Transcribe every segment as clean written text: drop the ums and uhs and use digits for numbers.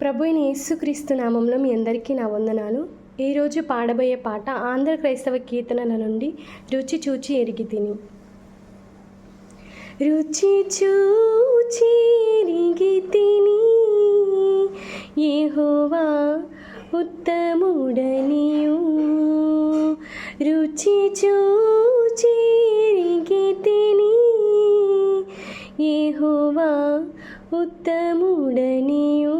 ప్రభు అయిన యేసుక్రీస్తు నామంలో మీ అందరికీ నా వందనాలు. ఈరోజు పాడబోయే పాట ఆంధ్ర క్రైస్తవ కీర్తనల నుండి రుచి చూచి ఎరిగి తిని. రుచి చూచి ఎరిగి తిని యెహోవా ఉత్తముడనియు. రుచి చూచి ఎరిగి తిని యెహోవా ఉత్తముడనియు.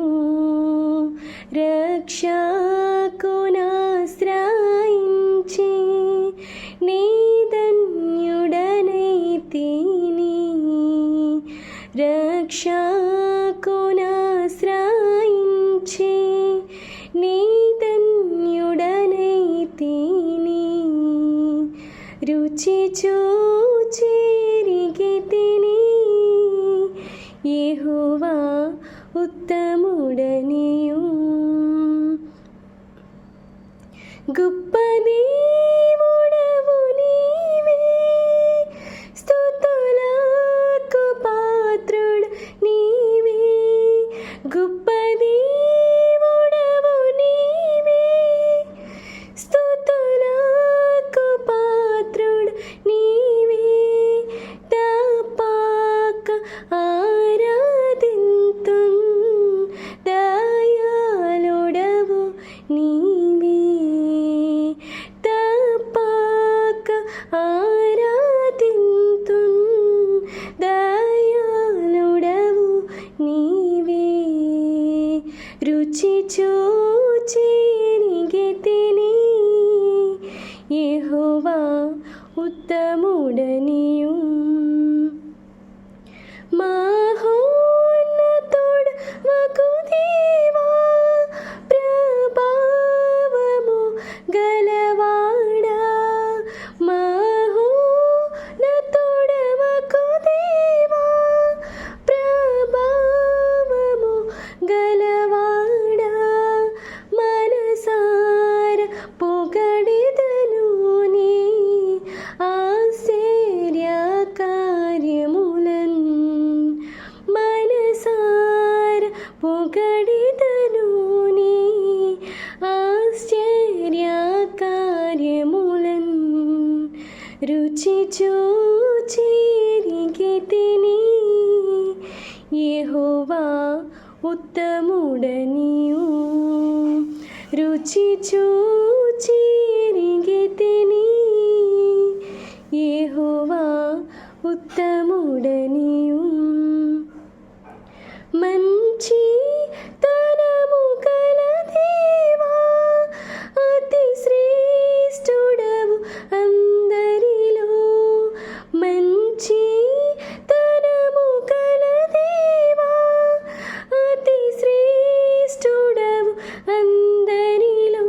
రక్షకునాశ్రయించి నీ ధన్యుడనైతిని. రక్షకునాశ్రయించి నీ ధన్యుడనైతిని. రుచి చూచి ఎరిగి తిని యెహోవా ఉత్తముడనియు. గొప్ప దేవుడవు నీవే, స్తుతులకు పాత్రుడు నీవే. గొప్ప దేవుడవు నీవే, స్తుతులకు పాత్రుడు నీవే. తప్పక ఆరాధింతున్ దయాళుడవు నీవే. తప్పక ఆరాధింతున్ దయాళుడవు నీవే. రుచి చూచి ఎరిగి తిని యెహోవా ఉత్తముడనియు. మహోన్నతుడు వగు దేవా, ప్రభావము గలవాడా. మహోన్నతుడు వగు దేవా, ప్రభావము గలవాడా. మనసార పొగడెదను నీ ఆశ్చర్య కార్యములన్. మనసార పొగడెదను నీ ఆశ్చర్య కార్యములన్. రుచి చూచి ఎరిగి తిని యెహోవా ఉత్తముడనియు. రుచి చూచి ఎరిగి తిని యెహోవా ఉత్తముడనియు. మంచి తనము గల దేవా, అతి శ్రేష్ఠుడవు అందరిలో. మంచి తనము గల దేవా, అతి శ్రేష్ఠుడవు అందరిలో.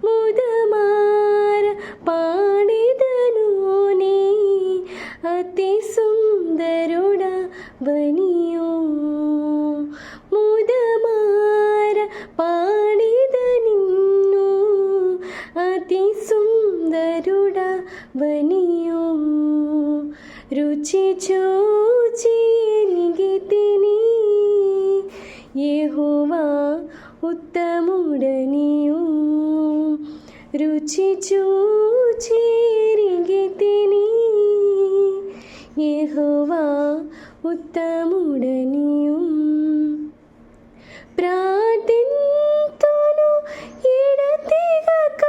ముదమార పాడెదను నీ అతి సుందరుడవనియు. ముదమార పాడెద నిన్ను అతి సుందరుడవనియు. రుచి చూచి ఎరిగి తిని యెహోవా ఉత్తముడనియు. రుచి చూచి ఎరిగి తిని యెహోవా ఉత్తముడనియు. ప్రార్థింతును ఎడతెగక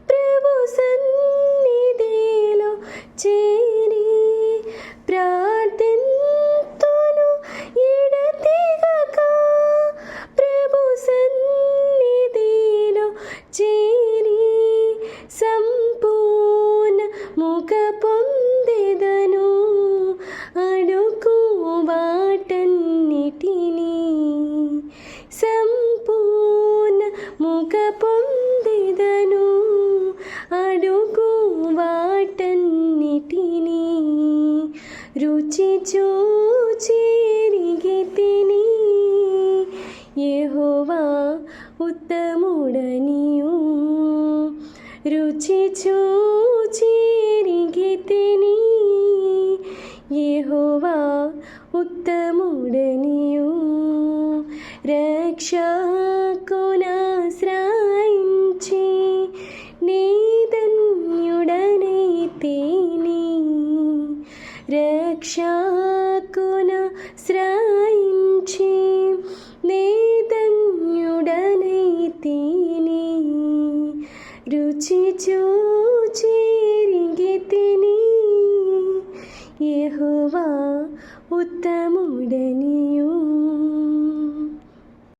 ప్రభు సన్నిధిలో చేరి. ప్రార్థింతును ఎడతెగక ప్రభు సన్నిధిలో చేరి. సంపూర్ణ ముఖ పొందెదను అడుగు వాటన్నిటినీ. సంపూర్ణ ముఖ పొందెదను అడుగు వాటన్నిటినీ. రుచి చూచి ఎరిగి తిని యెహోవా ఉత్తముడనియు. రుచి చూచి ఎరిగి తిని యెహోవా ఉత్తముడనియు. రక్షకునాశ్రయించి నీ ధన్యుడనైతిని. రక్షకునాశ్రయించి నీ ధన్యుడనైతిని. రుచి చూచి ఎరిగితిని యెహోవా ఉత్తమ